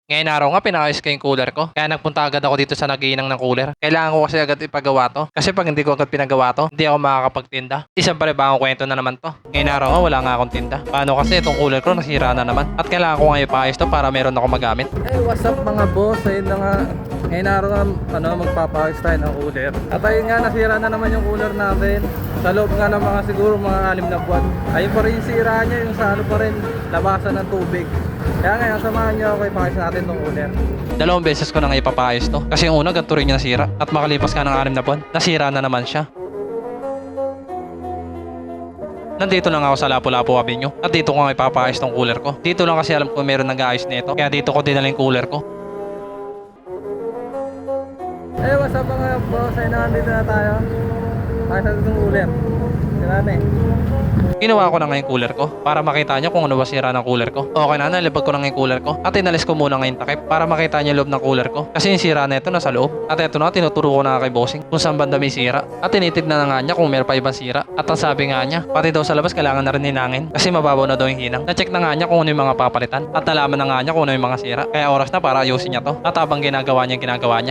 Ngayon araw nga pinayos ko yung cooler ko. Kaya nagpunta agad ako dito sa nagiinang ng cooler. Kailangan ko kasi agad ipagawa to. Kasi pag hindi ko agad pinagawa to, hindi ako makakapagtinda. Isang panibagong kwento na naman to. Ngayon araw nga wala nga akong tinda. Paano kasi itong cooler ko nasira na naman. At kailangan ko nga ipayos to para meron ako magamit. Hey, what's up mga boss? Ayun na nga. Ngayon araw nga magpapayos tayo ng cooler. At ayun nga, nasira na naman yung cooler natin. Sa loob nga ng mga siguro mga 6 na buwan. Ayun pa rin yung sira niya, yung sa ano pa rin, labasan ng tubig. Kaya ngayon, samahan nyo ako, ipayos natin itong cooler. Dalawang beses ko na nga ipapayos to. Kasi yung una, ganito rin yung nasira. At makalipas ka ng 6 na buwan, nasira na naman siya. Nandito lang ako sa Lapu-Lapu Avenue. At dito ko nga ipapayos tong cooler ko. Dito lang kasi alam ko meron nag-aayos nito. Kaya dito ko dinala yung cooler ko. Hey, what's up mga boss? Ayun na, nandito na tayo. Payos natin itong cooler. Sira na eh. Ginawa ko na nga yung cooler ko para makita nyo kung ano ba sira ng cooler ko. Okay na, nalibag ko na nga yung cooler ko. At inalis ko muna nga yung takip para makita nyo yung loob ng cooler ko. Kasi yung sira na ito nasa loob. At ito na, tinuturo ko na kay bossing kung saan banda may sira. At tinitignan na nga niya kung meron pa ibang sira. At ang sabi nga niya, pati daw sa labas kailangan na rin hinangin. Kasi mababaw na daw yung hinang. Na-check na nga niya kung ano yung mga papalitan. At nalaman na nga niya kung ano yung mga sira. Kaya oras na para ayusin niya to. At habang ginagawa niya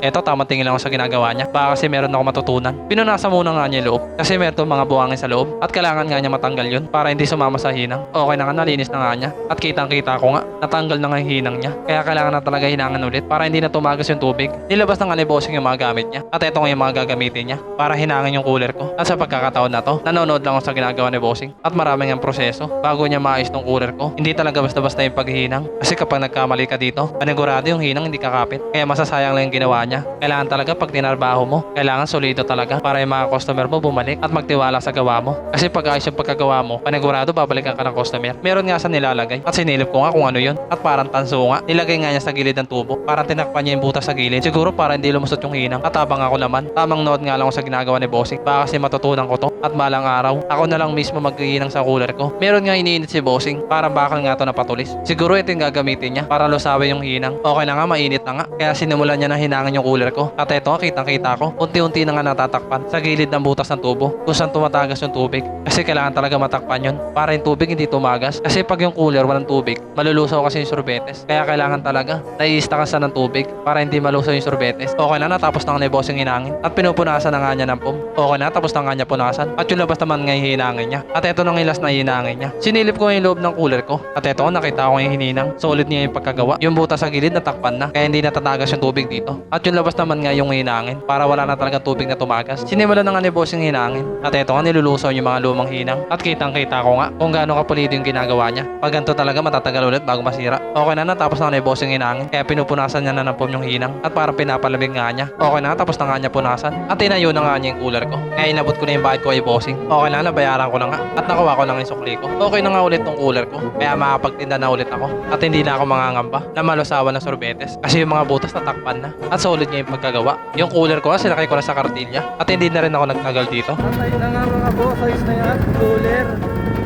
ito, tamang tingin lang ako sa ginagawa niya. Baka kasi meron ako matutunan. Pinunasan muna nga niya yung loob. Kasi meron mga buhangin sa loob. At kailangan nga niya matanggal yun para hindi sumama sa hinang. Okay na nga, nalinis na nga niya. At kitang-kita ko nga, natanggal na nga yung hinang niya. Kaya kailangan na talaga hinangan ulit para hindi na tumagas yung tubig. Nilabas na nga ni bossing yung mga gamit niya. At ito nga yung mga gagamitin niya para hinangin yung cooler ko. At sa pagkakataon na to, nanonood lang ako sa ginagawa ni bossing. At maraming ang proseso bago niya maayos tong cooler ko. Hindi talaga basta-basta yung paghihinang. Kasi kapag nagkamali ka dito, panigurado yung hinang hindi kakapit. Kaya masasayang lang yung ginawa niya. Kailangan talaga pag tinarbaho mo, kailangan solido talaga para yung mga customer mo bumalik at magtiwala sa gawa mo. Kasi pag ayos yung pagkagawa mo, panigurado babalikan ka ng customer. Meron nga sa nilalagay at sinilip ko nga kung ano yun. At parang tanso nga, nilagay nga niya sa gilid ng tubo. Parang tinakpan niya yung butas sa gilid. Siguro para hindi lumusot yung hinang. At habang ako naman, tamang nood nga lang ako sa ginagawa ni bossing. Baka kasi matutunan ko to. At balang araw, ako na lang mismo maghihinang sa cooler ko. Meron nga iniinit si bossing. Parang bakal nga to na patulis. Siguro ito yung gagamitin niya para lusawin yung hinang. Okay na nga, mainit na nga. Kaya sinimulan niya na hinangan yung cooler ko. At ito, kitang-kita ko, unti-unti na nga natatakpan sa gilid ng butas ng tubo kung saan tumatagas yung tubig. Kasi kailangan talaga matakpan yun para yung tubig hindi tumagas. Kasi pag yung cooler walang tubig, malulusaw kasi yung sorbetes. Kaya kailangan talaga naiistakasan ng tubig para hindi malusaw yung sorbetes. Okay na, natapos na nga ni bossing hinangin. At pinupunasan na nga niya ng pum. Okay na, tapos na nga niya punasan. At yung labas naman nga yung hinangin niya. At ito nang ilas na hinangin niya. Sinilip ko yung loob ng cooler ko. At ito, nakita ko yung hininang. Solid niya yung pagkagawa. Yung butas sa gilid natakpan na. Kaya hindi natatagas yung tubig dito. At yung labas naman nga yung hinangin para wala na talaga tubig na tumagas. Sinimulan na nga ni bossing hinangin. At ito nga nilulusaw yung mga lumang hinang. At kitang-kita ko nga kung gaano kapulido yung ginagawa niya. Pag ganito talaga matatagal ulit bago masira. Okay na, natapos na nga ni bossing hinangin. Kaya pinupunasan niya na ng pum yung hinang. At parang pinapalamig nga niya. Okay na, tapos na nga niya punasan. At tinayo na nga niya yung cooler ko. Kaya inabot ko na yung bayad ko kay bossing. Okay na, nabayaran ko na nga. At nakuha ko na nga yung sukli ko. Okay na nga ulit tong cooler ko. Kaya makapagtinda na ulit ako. At hindi na ako mangangamba na malusawan ng sorbetes. Kasi yung mga butas natakpan na. At solid niya yung pagkagawa. Yung cooler ko kasi nakay ko na sa kartilya. At hindi na rin ako nagtagal dito. At ayun na nga mga boss, ayos na yan, cooler.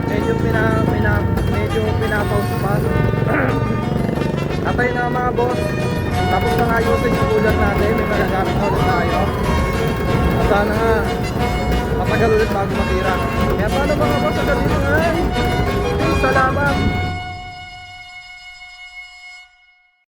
Medyo pinapause pa. At ayun na nga mga boss, tapos na nga ayusin yung cooler natin. May magagamit na ulit tayo. At sana nga matagal ulit bago matira. Kaya paano mga boss, agad dito nga. Salamat.